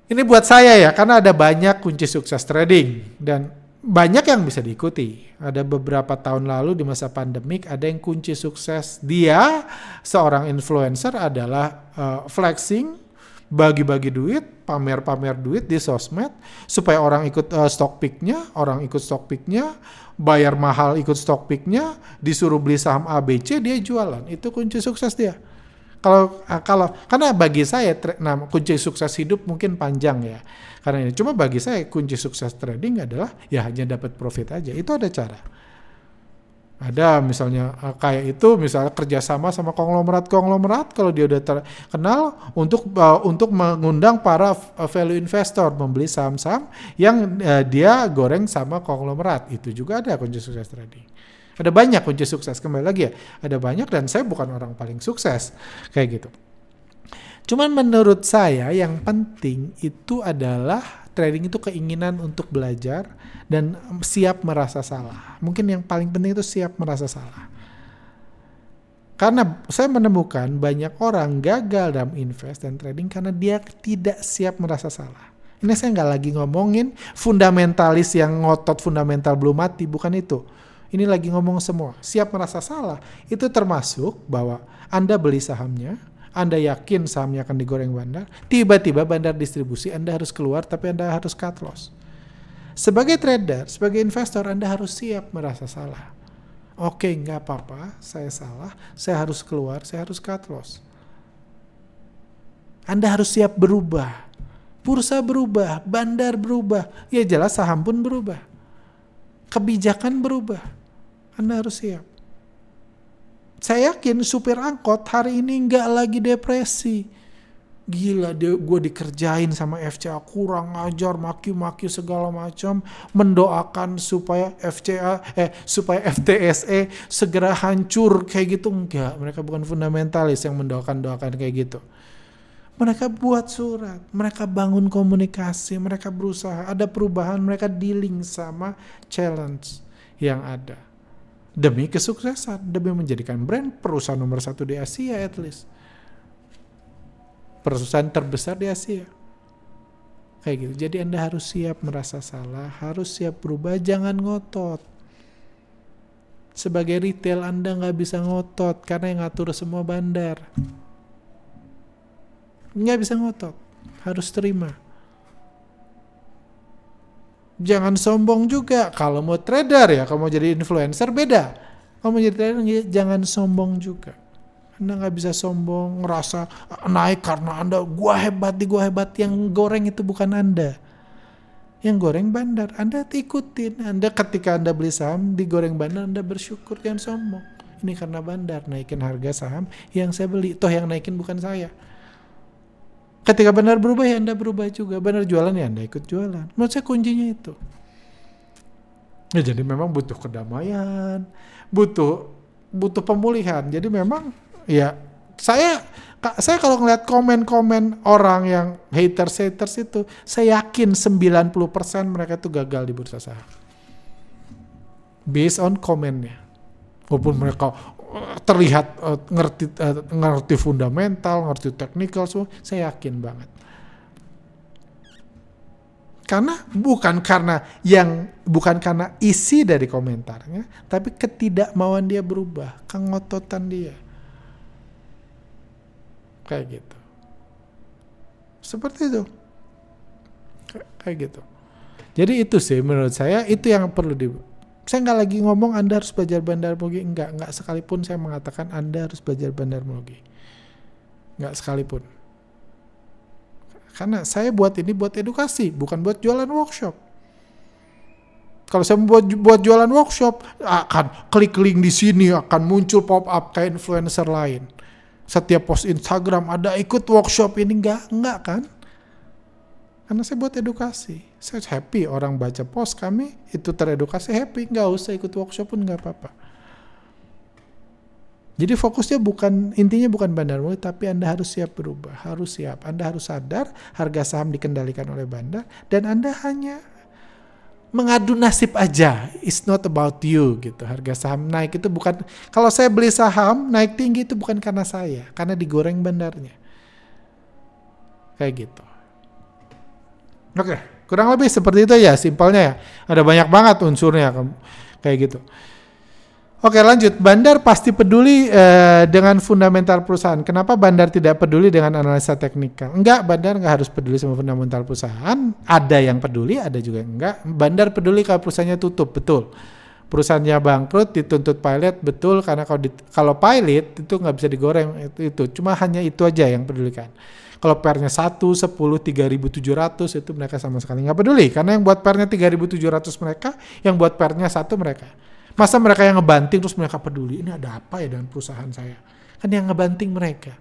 Ini buat saya ya, karena ada banyak kunci sukses trading dan banyak yang bisa diikuti. Ada beberapa tahun lalu di masa pandemik ada yang kunci sukses dia seorang influencer adalah flexing, bagi-bagi duit, pamer-pamer duit di sosmed supaya orang ikut stock pick-nya, bayar mahal ikut stock pick-nya, disuruh beli saham ABC dia jualan. Itu kunci sukses dia. Karena bagi saya kunci sukses hidup mungkin panjang ya. Karena ini cuma bagi saya kunci sukses trading adalah ya hanya dapat profit aja. Itu ada cara. Ada misalnya kayak itu misalnya kerjasama sama konglomerat kalau dia udah terkenal untuk mengundang para value investor membeli saham-saham yang dia goreng sama konglomerat. Itu juga ada kunci sukses trading. Ada banyak kunci sukses, kembali lagi ya, ada banyak dan saya bukan orang paling sukses, kayak gitu. Cuman menurut saya yang penting itu adalah trading itu keinginan untuk belajar dan siap merasa salah. Mungkin yang paling penting itu siap merasa salah. Karena saya menemukan banyak orang gagal dalam invest dan trading karena dia tidak siap merasa salah. Ini saya nggak lagi ngomongin fundamentalis yang ngotot fundamental belum mati, bukan itu. Ini lagi ngomong semua, siap merasa salah. Itu termasuk bahwa Anda beli sahamnya, Anda yakin sahamnya akan digoreng Bandar, tiba-tiba Bandar distribusi, Anda harus keluar tapi Anda harus cut loss. Sebagai trader, sebagai investor, Anda harus siap merasa salah. Oke, nggak apa-apa, saya salah, saya harus keluar, saya harus cut loss. Anda harus siap berubah. Bursa berubah, Bandar berubah, ya jelas saham pun berubah. Kebijakan berubah. Anda harus siap. Saya yakin supir angkot hari ini nggak lagi depresi. Gila, gue dikerjain sama FCA, kurang ajar, maki-maki segala macam, mendoakan supaya supaya FTSE segera hancur kayak gitu. Enggak, mereka bukan fundamentalis yang mendoakan kayak gitu. Mereka buat surat, mereka bangun komunikasi, mereka berusaha, ada perubahan, mereka dealing sama challenge yang ada. Demi kesuksesan, demi menjadikan brand perusahaan nomor 1 di Asia at least. Perusahaan terbesar di Asia. Kayak gitu. Jadi Anda harus siap merasa salah, harus siap berubah, jangan ngotot. Sebagai retail Anda nggak bisa ngotot karena yang ngatur semua Bandar. Nggak bisa ngotot, harus terima. Jangan sombong juga. Kalau mau trader ya, kalau mau jadi influencer beda. Kalau mau jadi trader jangan sombong juga. Anda nggak bisa sombong, ngerasa naik karena Anda, gua hebat. Yang goreng itu bukan Anda. Yang goreng bandar, Anda ikutin. Anda ketika Anda beli saham di goreng bandar, Anda bersyukur, jangan sombong. Ini karena bandar naikin harga saham yang saya beli. Toh yang naikin bukan saya. Ketika bandar berubah ya Anda berubah juga. Bandar jualan ya Anda ikut jualan. Menurut saya kuncinya itu. Ya, jadi memang butuh kedamaian, butuh pemulihan. Jadi memang ya saya kalau ngeliat komen-komen orang yang haters itu, saya yakin 90% mereka itu gagal di bursa saham. Based on komennya. Walaupun mereka terlihat ngerti fundamental, ngerti technical semua, saya yakin banget. Bukan karena isi dari komentarnya, tapi ketidakmauan dia berubah, kengototan dia. Kayak gitu. Seperti itu. Kayak gitu. Jadi itu sih menurut saya, itu yang perlu saya nggak lagi ngomong Anda harus belajar bandarmologi, enggak sekalipun saya mengatakan Anda harus belajar bandarmologi. Enggak sekalipun. Karena saya buat edukasi, bukan buat jualan workshop. Kalau saya buat jualan workshop, akan klik link di sini, akan muncul pop up kayak influencer lain. Setiap post Instagram ada ikut workshop ini, enggak kan? Karena saya buat edukasi. Saya happy orang baca post kami itu teredukasi, happy, nggak usah ikut workshop pun nggak apa-apa. Jadi fokusnya intinya bukan bandarmologi, tapi Anda harus siap berubah, harus siap. Anda harus sadar harga saham dikendalikan oleh bandar dan Anda hanya mengadu nasib aja. It's not about you gitu. Harga saham naik itu bukan, kalau saya beli saham naik tinggi itu bukan karena saya, karena digoreng bandarnya. Kayak gitu. Oke, kurang lebih seperti itu ya, simpelnya ya. Ada banyak banget unsurnya kayak gitu. Oke, lanjut. Bandar pasti peduli dengan fundamental perusahaan. Kenapa bandar tidak peduli dengan analisa teknikal? Enggak, bandar enggak harus peduli sama fundamental perusahaan. Ada yang peduli, ada juga yang enggak. Bandar peduli kalau perusahaannya tutup, betul. Perusahaannya bangkrut, dituntut pilot, betul. Karena kalau pilot itu nggak bisa digoreng, itu. Cuma hanya itu aja yang pedulikan. Kalau pernya 1, 10, 3.700 itu mereka sama sekali nggak peduli. Karena yang buat pernya 3.700 mereka, yang buat pernya 1 mereka. Masa mereka yang ngebanting terus mereka peduli, ini ada apa ya dengan perusahaan saya? Kan yang ngebanting mereka.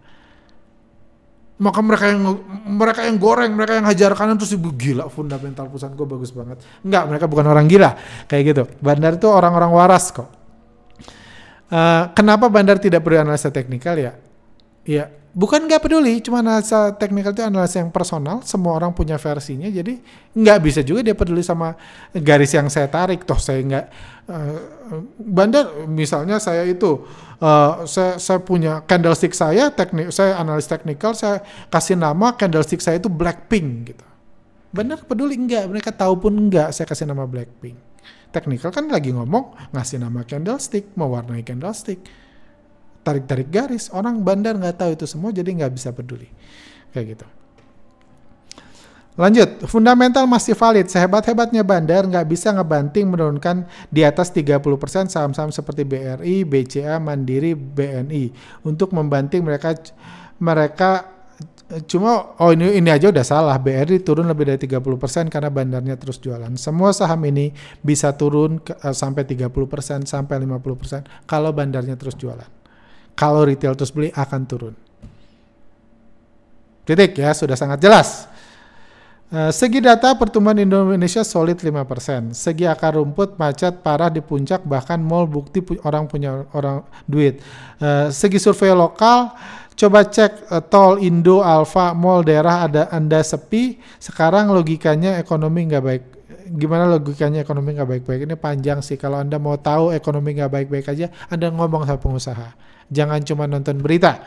Maka mereka yang goreng, mereka yang hajar kanan terus gila fundamental perusahaan gue bagus banget. Enggak, mereka bukan orang gila kayak gitu. Bandar itu orang-orang waras kok. Kenapa bandar tidak perlu analisa teknikal ya? Ya, bukan nggak peduli, cuma analisa teknikal itu analisa yang personal, semua orang punya versinya, jadi nggak bisa juga dia peduli sama garis yang saya tarik. Toh saya nggak bandar, misalnya saya itu saya punya candlestick saya analis teknikal, saya kasih nama candlestick saya itu Blackpink gitu. Bandar peduli enggak, mereka tahu pun enggak saya kasih nama Blackpink. Teknikal kan lagi ngomong ngasih nama candlestick, mewarnai candlestick, tarik-tarik garis. Orang bandar nggak tahu itu semua, jadi nggak bisa peduli kayak gitu. Lanjut, fundamental masih valid. Sehebat-hebatnya bandar nggak bisa ngebanting menurunkan di atas 30% saham-saham seperti BRI, BCA, Mandiri, BNI. Untuk membanting mereka cuma ini aja udah salah. BRI turun lebih dari 30% karena bandarnya terus jualan. Semua saham ini bisa turun sampai 30%, sampai 50% kalau bandarnya terus jualan. Kalau retail terus beli akan turun. Titik ya, sudah sangat jelas. Segi data pertumbuhan Indonesia solid 5%. Segi akar rumput macet parah di puncak, bahkan mall bukti orang punya duit. Segi survei lokal, coba cek tol Indo, Alfa, mall daerah Anda sepi. Sekarang logikanya ekonomi nggak baik. Gimana logikanya ekonomi nggak baik-baik? Ini panjang sih. Kalau Anda mau tahu ekonomi nggak baik-baik aja, Anda ngomong sama pengusaha. Jangan cuma nonton berita.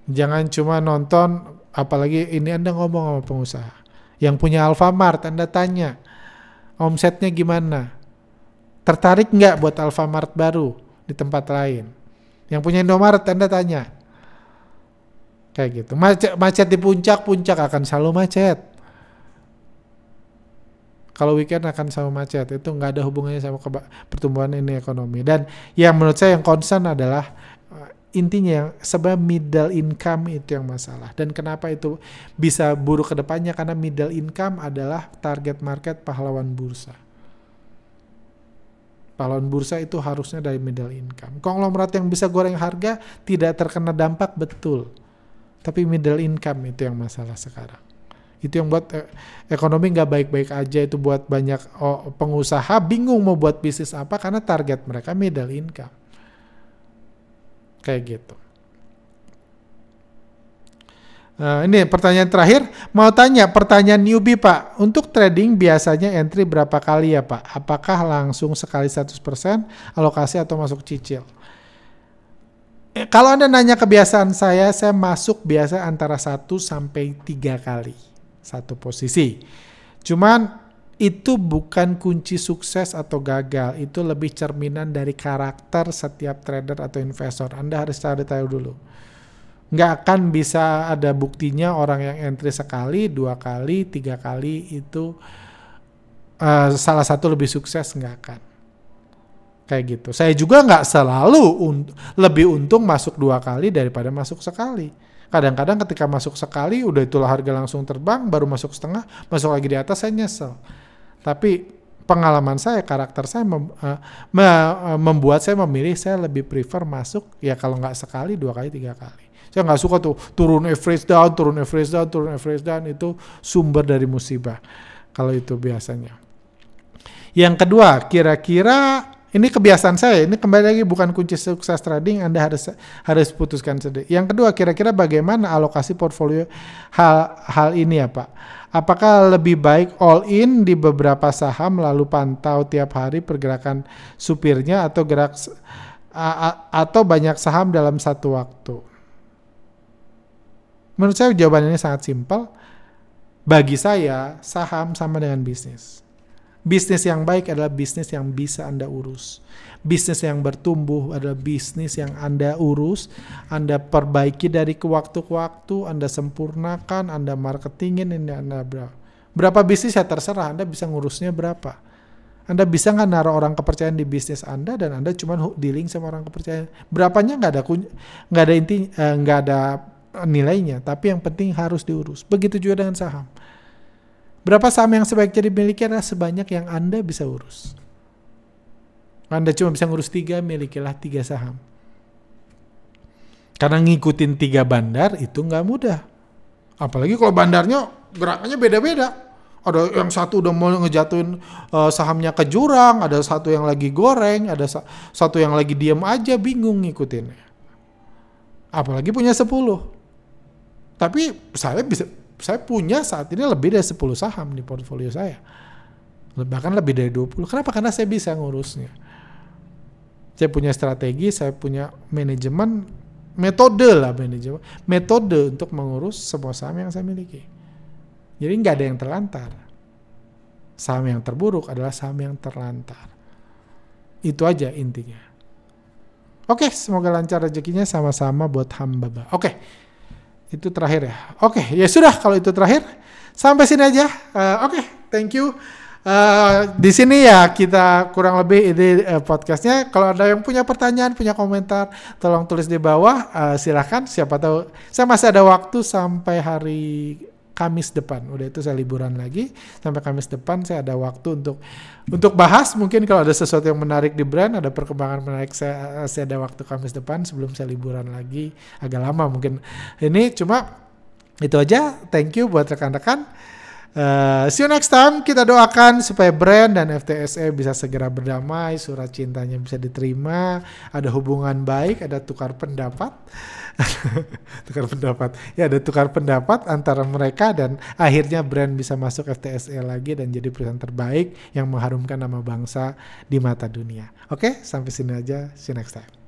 Jangan cuma nonton, apalagi ini Anda ngomong sama pengusaha. Yang punya Alfamart, Anda tanya, omsetnya gimana? Tertarik nggak buat Alfamart baru di tempat lain? Yang punya Indomaret, Anda tanya. Kayak gitu. Macet di puncak akan selalu macet. Kalau weekend akan sama macet, itu nggak ada hubungannya sama pertumbuhan ini ekonomi. Dan yang menurut saya yang concern adalah intinya yang sebenarnya middle income itu yang masalah. Dan kenapa itu bisa buruk ke depannya? Karena middle income adalah target market pahlawan bursa. Pahlawan bursa itu harusnya dari middle income. Konglomerat yang bisa goreng harga tidak terkena dampak, betul. Tapi middle income itu yang masalah sekarang. Itu yang buat ekonomi nggak baik-baik aja, itu buat banyak pengusaha bingung mau buat bisnis apa karena target mereka middle income. Kayak gitu. Ini pertanyaan terakhir, mau tanya pertanyaan newbie Pak, untuk trading biasanya entry berapa kali ya Pak? Apakah langsung sekali 100% alokasi atau masuk cicil? Kalau Anda nanya kebiasaan saya masuk biasa antara 1 sampai 3 kali. Satu posisi. Cuman itu bukan kunci sukses atau gagal. Itu lebih cerminan dari karakter setiap trader atau investor. Anda harus cari tahu dulu. Nggak akan bisa ada buktinya orang yang entry sekali, 2 kali, 3 kali itu salah satu lebih sukses, nggak akan. Kayak gitu. Saya juga nggak selalu lebih untung masuk 2 kali daripada masuk sekali. Kadang-kadang ketika masuk sekali, udah itulah harga langsung terbang, baru masuk setengah, masuk lagi di atas, saya nyesel. Tapi pengalaman saya, karakter saya membuat saya memilih, saya lebih prefer masuk, ya kalau nggak sekali, 2 kali, 3 kali. Saya nggak suka tuh turun average down, itu sumber dari musibah. Kalau itu biasanya. Yang kedua, kira-kira ini kebiasaan saya, ini kembali lagi bukan kunci sukses trading, Anda harus putuskan sendiri. Yang kedua, kira-kira bagaimana alokasi portfolio hal ini ya Pak? Apakah lebih baik all in di beberapa saham lalu pantau tiap hari pergerakan supirnya atau banyak saham dalam satu waktu? Menurut saya jawaban ini sangat simpel. Bagi saya, saham sama dengan bisnis. Bisnis yang baik adalah bisnis yang bisa Anda urus. Bisnis yang bertumbuh adalah bisnis yang Anda urus, Anda perbaiki dari waktu ke waktu, Anda sempurnakan, Anda marketingin, Anda berapa bisnis ya terserah, Anda bisa ngurusnya berapa. Anda bisa nggak naruh orang kepercayaan di bisnis Anda dan Anda cuma dealing sama orang kepercayaan. Berapanya nggak ada nilainya, tapi yang penting harus diurus. Begitu juga dengan saham. Berapa saham yang sebaiknya dimiliki adalah sebanyak yang Anda bisa urus. Anda cuma bisa ngurus 3, milikilah 3 saham. Karena ngikutin 3 bandar itu nggak mudah. Apalagi kalau bandarnya gerakannya beda-beda. Ada yang satu udah mau ngejatuhin sahamnya ke jurang, ada satu yang lagi goreng, ada satu yang lagi diem aja bingung ngikutinnya. Apalagi punya 10. Tapi saya punya saat ini lebih dari 10 saham di portfolio saya. Bahkan lebih dari 20. Kenapa? Karena saya bisa ngurusnya. Saya punya strategi, saya punya manajemen, metode untuk mengurus semua saham yang saya miliki. Jadi nggak ada yang terlantar. Saham yang terburuk adalah saham yang terlantar. Itu aja intinya. Oke, semoga lancar rezekinya sama-sama buat hamba. Oke. Itu terakhir ya. Oke, ya sudah kalau itu terakhir. Sampai sini aja. Oke, thank you. Di sini ya kita kurang lebih ini podcastnya. Kalau ada yang punya pertanyaan, punya komentar, tolong tulis di bawah. Silakan. Siapa tahu saya masih ada waktu sampai hari Kamis depan. Udah itu saya liburan lagi. Sampai Kamis depan saya ada waktu untuk bahas. Mungkin kalau ada sesuatu yang menarik di brand, ada perkembangan menarik, saya ada waktu Kamis depan sebelum saya liburan lagi. Agak lama mungkin. Ini cuma itu aja. Thank you buat rekan-rekan. See you next time. Kita doakan supaya brand dan FTSE bisa segera berdamai, surat cintanya bisa diterima, ada hubungan baik, ada tukar pendapat. Ada tukar pendapat antara mereka dan akhirnya brand bisa masuk FTSE lagi dan jadi perusahaan terbaik yang mengharumkan nama bangsa di mata dunia. Oke, sampai sini aja. See you next time.